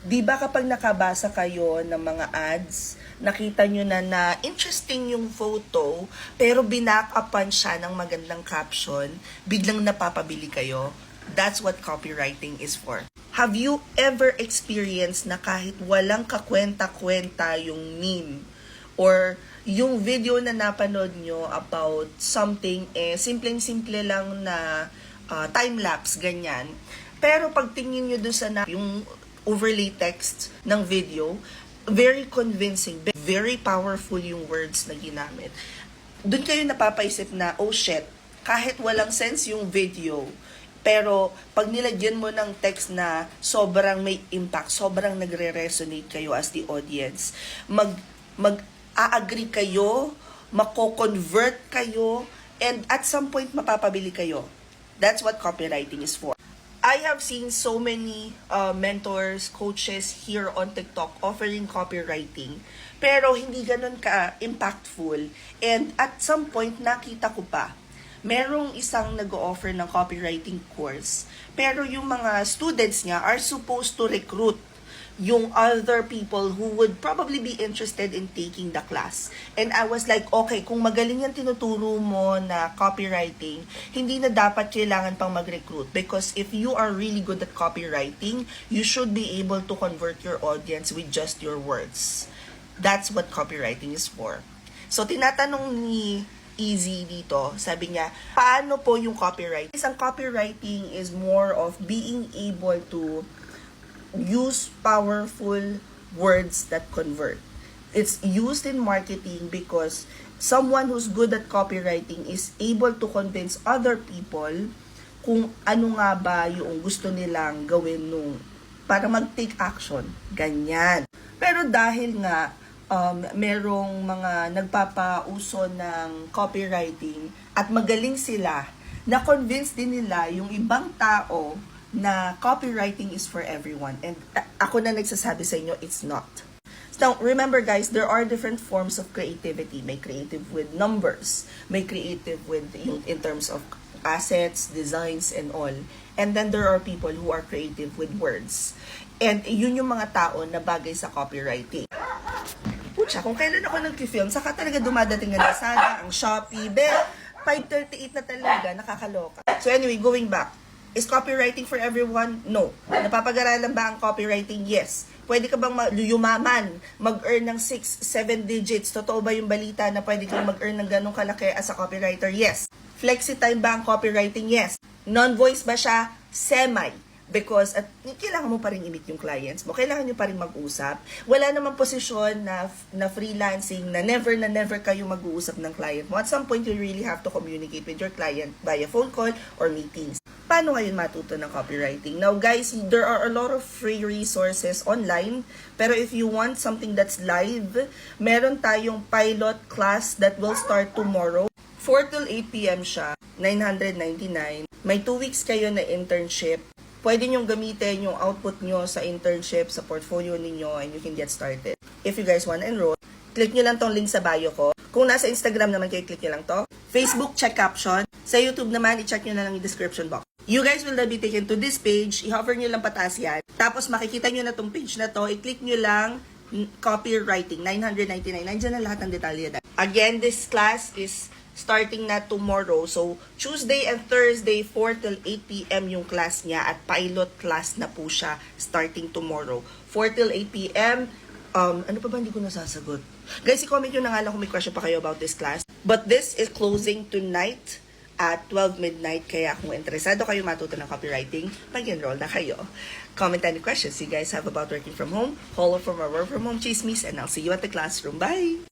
Di ba kapag nakabasa kayo ng mga ads, nakita nyo na interesting yung photo, pero binakapan siya ng magandang caption, biglang napapabili kayo? That's what copywriting is for. Have you ever experienced na kahit walang kakwenta-kwenta yung meme or yung video na napanood nyo about something, simpleng-simple lang na time-lapse, ganyan. Pero pagtingin nyo dun sa yung overlay text ng video, very convincing, very powerful yung words na ginamit. Doon kayo napapaisip na, oh shit, kahit walang sense yung video, pero pag nilagyan mo ng text na sobrang may impact, sobrang nagre-resonate kayo as the audience, mag-a-agree kayo, mako-convert kayo, and at some point mapapabili kayo. That's what copywriting is for. I have seen so many mentors, coaches here on TikTok offering copywriting, pero hindi ganun ka-impactful. And at some point, nakita ko pa, merong isang nag-offer ng copywriting course, pero yung mga students niya are supposed to recruit yung other people who would probably be interested in taking the class. And I was like, okay, kung magaling yung tinuturo mo na copywriting, hindi na dapat kailangan pang mag-recruit. Because if you are really good at copywriting, you should be able to convert your audience with just your words. That's what copywriting is for. So, tinatanong ni Easy dito, sabi niya, paano po yung copywriting? Isang copywriting is more of being able to use powerful words that convert. It's used in marketing because someone who's good at copywriting is able to convince other people kung ano nga ba yung gusto nilang gawin para mag-take action. Ganyan. Pero dahil nga merong mga nagpapauso ng copywriting at magaling sila, na-convince din nila yung ibang tao na copywriting is for everyone. And ako na nagsasabi sa inyo, it's not. Now, remember guys, there are different forms of creativity. May creative with numbers. May creative with in terms of assets, designs, and all. And then there are people who are creative with words. And yun yung mga tao na bagay sa copywriting. Pucha, kung kailan ako nag-film, saka talaga dumadating na Lazada, ang Shopee, 5:38 na talaga, nakakaloka. So anyway, going back. Is copywriting for everyone? No. Napapag-aralan ba ang copywriting? Yes. Pwede ka bang yumaman, mag-earn ng 6-7 digits? Totoo ba yung balita na pwede kang mag-earn ng ganong kalaki as a copywriter? Yes. Flexi-time ba ang copywriting? Yes. Non-voice ba siya? Semi. Because kailangan mo pa rin i-meet yung clients mo. Kailangan nyo pa rin mag-usap. Wala namang posisyon na freelancing na never kayo mag-uusap ng client mo. At some point, you really have to communicate with your client via phone call or meetings. Paano ngayon matuto ng copywriting? Now guys, there are a lot of free resources online. Pero if you want something that's live, meron tayong pilot class that will start tomorrow. 4 till 8 p.m. siya. $999. May 2 weeks kayo na internship. Pwede nyong gamitin yung output nyo sa internship, sa portfolio ninyo, and you can get started. If you guys want to enroll, click nyo lang tong link sa bio ko. Kung nasa Instagram naman kayo, click nyo lang to. Facebook, check caption. Sa YouTube naman, i-check nyo na lang yung description box. You guys will be taken to this page. I-hover nyo lang pataas yan. Tapos makikita nyo na tong page na to. I-click nyo lang copywriting, $999. Nandiyan na lahat ng detalye. Again, this class is starting na tomorrow. So, Tuesday and Thursday, 4 till 8 p.m. yung class niya at pilot class na po siya starting tomorrow. 4 till 8 p.m. Ano pa ba hindi ko nasasagot? Guys, i-comment nyo na nga lang kung may question pa kayo about this class. But this is closing tonight at 12 midnight. Kaya kung interesado kayo matuto ng copywriting, mag-enroll na kayo. Comment any questions you guys have about working from home, follow from our work from home chismis, and I'll see you at the classroom. Bye!